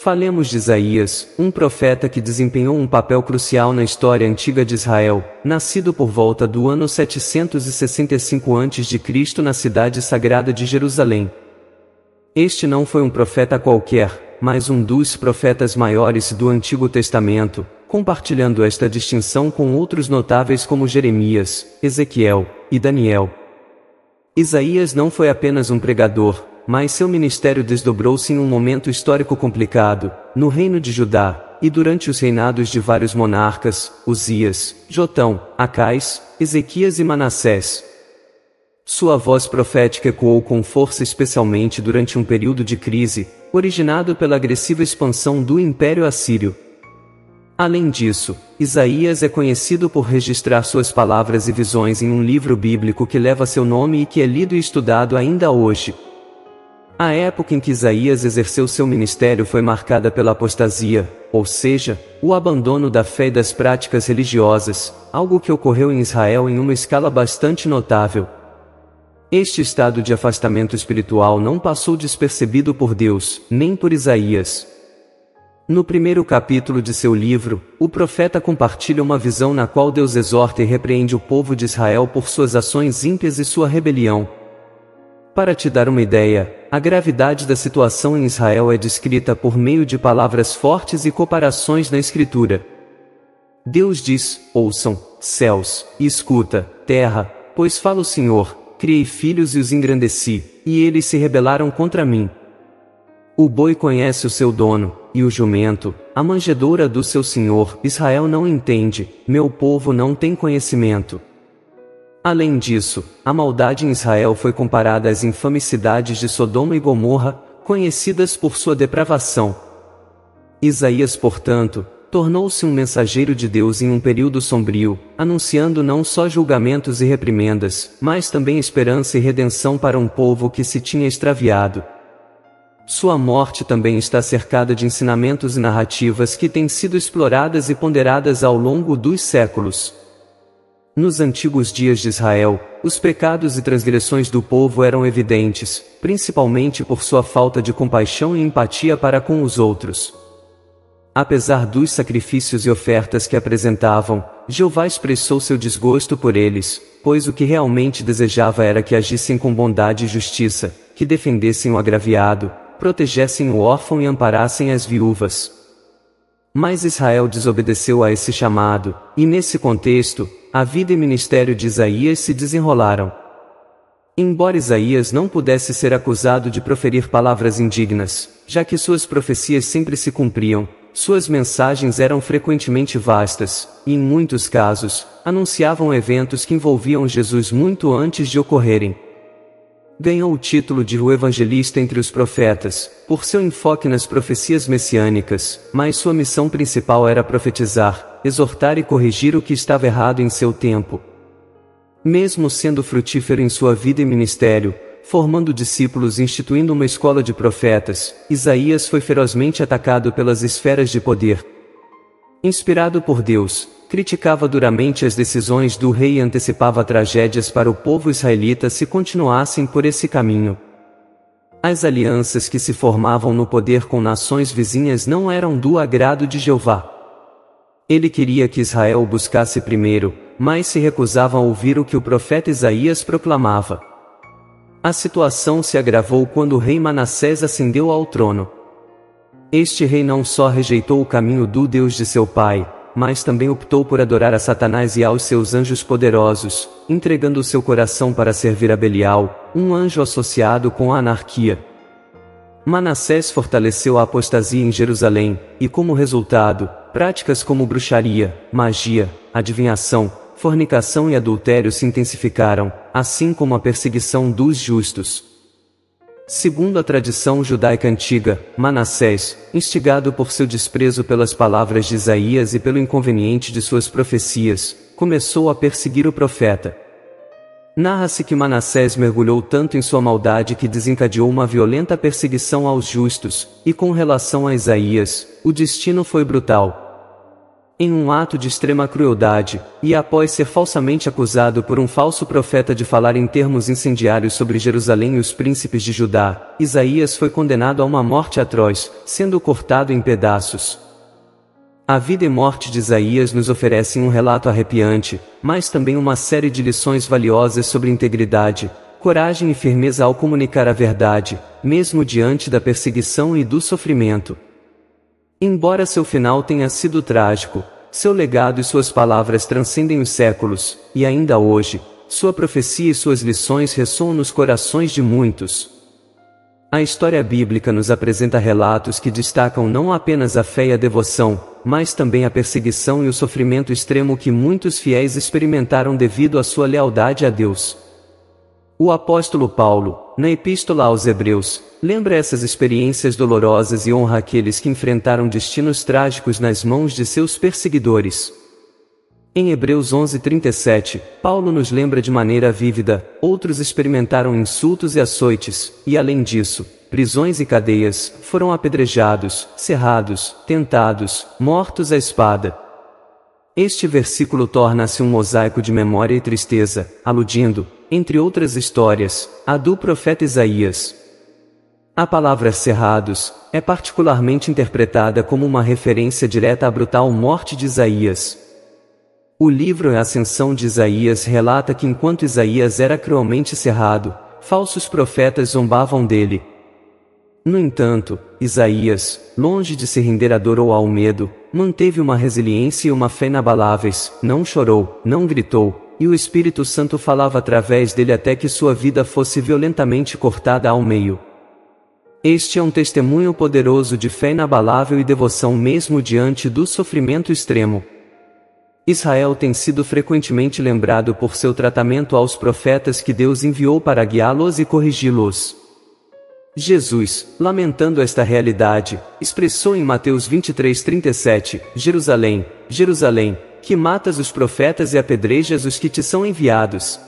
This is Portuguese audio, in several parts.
Falemos de Isaías, um profeta que desempenhou um papel crucial na história antiga de Israel, nascido por volta do ano 765 a.C. na cidade sagrada de Jerusalém. Este não foi um profeta qualquer, mas um dos profetas maiores do Antigo Testamento, compartilhando esta distinção com outros notáveis como Jeremias, Ezequiel e Daniel. Isaías não foi apenas um pregador, mas seu ministério desdobrou-se em um momento histórico complicado, no reino de Judá, e durante os reinados de vários monarcas, Uzias, Jotão, Acais, Ezequias e Manassés. Sua voz profética ecoou com força especialmente durante um período de crise, originado pela agressiva expansão do Império Assírio. Além disso, Isaías é conhecido por registrar suas palavras e visões em um livro bíblico que leva seu nome e que é lido e estudado ainda hoje. A época em que Isaías exerceu seu ministério foi marcada pela apostasia, ou seja, o abandono da fé e das práticas religiosas, algo que ocorreu em Israel em uma escala bastante notável. Este estado de afastamento espiritual não passou despercebido por Deus, nem por Isaías. No primeiro capítulo de seu livro, o profeta compartilha uma visão na qual Deus exorta e repreende o povo de Israel por suas ações ímpias e sua rebelião. Para te dar uma ideia, a gravidade da situação em Israel é descrita por meio de palavras fortes e comparações na Escritura. Deus diz: ouçam, céus, e escuta, terra, pois fala o Senhor, criei filhos e os engrandeci, e eles se rebelaram contra mim. O boi conhece o seu dono, e o jumento, a manjedoura do seu senhor. Israel não entende, meu povo não tem conhecimento. Além disso, a maldade em Israel foi comparada às infames cidades de Sodoma e Gomorra, conhecidas por sua depravação. Isaías, portanto, tornou-se um mensageiro de Deus em um período sombrio, anunciando não só julgamentos e reprimendas, mas também esperança e redenção para um povo que se tinha extraviado. Sua morte também está cercada de ensinamentos e narrativas que têm sido exploradas e ponderadas ao longo dos séculos. Nos antigos dias de Israel, os pecados e transgressões do povo eram evidentes, principalmente por sua falta de compaixão e empatia para com os outros. Apesar dos sacrifícios e ofertas que apresentavam, Jeová expressou seu desgosto por eles, pois o que realmente desejava era que agissem com bondade e justiça, que defendessem o agraviado, protegessem o órfão e amparassem as viúvas. Mas Israel desobedeceu a esse chamado, e nesse contexto, a vida e ministério de Isaías se desenrolaram. Embora Isaías não pudesse ser acusado de proferir palavras indignas, já que suas profecias sempre se cumpriam, suas mensagens eram frequentemente vastas, e em muitos casos, anunciavam eventos que envolviam Jesus muito antes de ocorrerem. Ganhou o título de o evangelista entre os profetas, por seu enfoque nas profecias messiânicas, mas sua missão principal era profetizar, exortar e corrigir o que estava errado em seu tempo. Mesmo sendo frutífero em sua vida e ministério, formando discípulos e instituindo uma escola de profetas, Isaías foi ferozmente atacado pelas esferas de poder. Inspirado por Deus, criticava duramente as decisões do rei e antecipava tragédias para o povo israelita se continuassem por esse caminho. As alianças que se formavam no poder com nações vizinhas não eram do agrado de Jeová. Ele queria que Israel o buscasse primeiro, mas se recusava a ouvir o que o profeta Isaías proclamava. A situação se agravou quando o rei Manassés ascendeu ao trono. Este rei não só rejeitou o caminho do Deus de seu pai, mas também optou por adorar a Satanás e aos seus anjos poderosos, entregando seu coração para servir a Belial, um anjo associado com a anarquia. Manassés fortaleceu a apostasia em Jerusalém, e como resultado, práticas como bruxaria, magia, adivinhação, fornicação e adultério se intensificaram, assim como a perseguição dos justos. Segundo a tradição judaica antiga, Manassés, instigado por seu desprezo pelas palavras de Isaías e pelo inconveniente de suas profecias, começou a perseguir o profeta. Narra-se que Manassés mergulhou tanto em sua maldade que desencadeou uma violenta perseguição aos justos, e com relação a Isaías, o destino foi brutal. Em um ato de extrema crueldade, e após ser falsamente acusado por um falso profeta de falar em termos incendiários sobre Jerusalém e os príncipes de Judá, Isaías foi condenado a uma morte atroz, sendo cortado em pedaços. A vida e morte de Isaías nos oferecem um relato arrepiante, mas também uma série de lições valiosas sobre integridade, coragem e firmeza ao comunicar a verdade, mesmo diante da perseguição e do sofrimento. Embora seu final tenha sido trágico, seu legado e suas palavras transcendem os séculos, e ainda hoje, sua profecia e suas lições ressoam nos corações de muitos. A história bíblica nos apresenta relatos que destacam não apenas a fé e a devoção, mas também a perseguição e o sofrimento extremo que muitos fiéis experimentaram devido à sua lealdade a Deus. O apóstolo Paulo, na Epístola aos Hebreus, lembra essas experiências dolorosas e honra aqueles que enfrentaram destinos trágicos nas mãos de seus perseguidores. Em Hebreus 11:37, Paulo nos lembra de maneira vívida: outros experimentaram insultos e açoites, e além disso, prisões e cadeias, foram apedrejados, cerrados, tentados, mortos à espada. Este versículo torna-se um mosaico de memória e tristeza, aludindo, entre outras histórias, à do profeta Isaías. A palavra cerrados é particularmente interpretada como uma referência direta à brutal morte de Isaías. O livro A Ascensão de Isaías relata que enquanto Isaías era cruelmente cerrado, falsos profetas zombavam dele. No entanto, Isaías, longe de se render à dor ou ao medo, manteve uma resiliência e uma fé inabaláveis, não chorou, não gritou, e o Espírito Santo falava através dele até que sua vida fosse violentamente cortada ao meio. Este é um testemunho poderoso de fé inabalável e devoção mesmo diante do sofrimento extremo. Israel tem sido frequentemente lembrado por seu tratamento aos profetas que Deus enviou para guiá-los e corrigi-los. Jesus, lamentando esta realidade, expressou em Mateus 23:37, Jerusalém, Jerusalém, que matas os profetas e apedrejas os que te são enviados.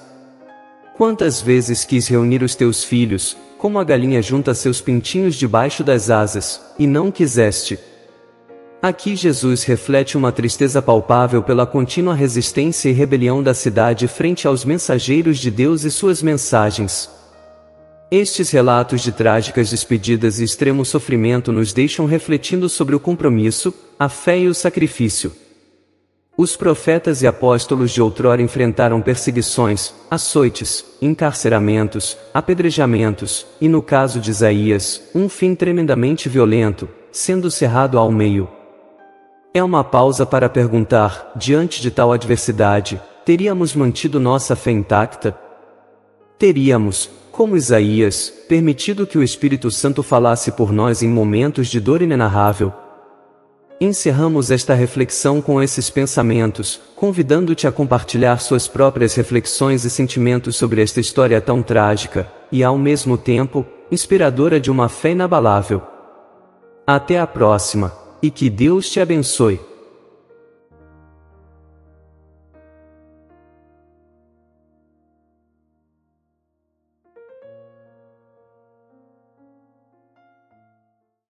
Quantas vezes quis reunir os teus filhos, como a galinha junta seus pintinhos debaixo das asas, e não quiseste. Aqui Jesus reflete uma tristeza palpável pela contínua resistência e rebelião da cidade frente aos mensageiros de Deus e suas mensagens. Estes relatos de trágicas despedidas e extremo sofrimento nos deixam refletindo sobre o compromisso, a fé e o sacrifício. Os profetas e apóstolos de outrora enfrentaram perseguições, açoites, encarceramentos, apedrejamentos, e no caso de Isaías, um fim tremendamente violento, sendo cerrado ao meio. É uma pausa para perguntar, diante de tal adversidade, teríamos mantido nossa fé intacta? Teríamos, como Isaías, permitido que o Espírito Santo falasse por nós em momentos de dor inenarrável? Encerramos esta reflexão com esses pensamentos, convidando-te a compartilhar suas próprias reflexões e sentimentos sobre esta história tão trágica, e ao mesmo tempo, inspiradora de uma fé inabalável. Até a próxima, e que Deus te abençoe.